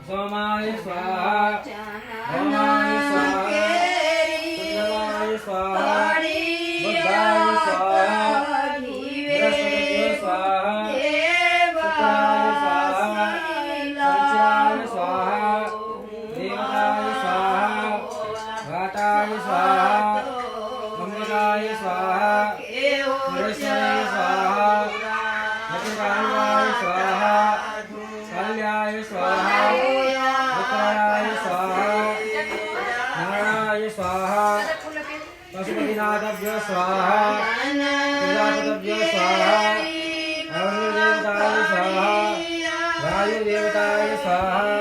सोमाय स्वाहा भौमाय स्वाहा शुक्रमाय स्वाहा बुधाय स्वाहा बृहस्पतये स्वाहा शुक्राय स्वाहा शनिश्चराय स्वाहा देवताय स्वाहा घाताय स्वाहा मंगलाय स्वाहा सुरेश्वराय स्वाहा लक्ष्मीकान्ताय स्वाहा कल्याय स्वाहा उत्तराय स्वाहा नारायणाय स्वाहा पशुपतिनाथभ्यो स्वाहा प्रजापतिभ्यो स्वाहा अग्निदेवताय स्वाहा वायुदेवताय स्वाहा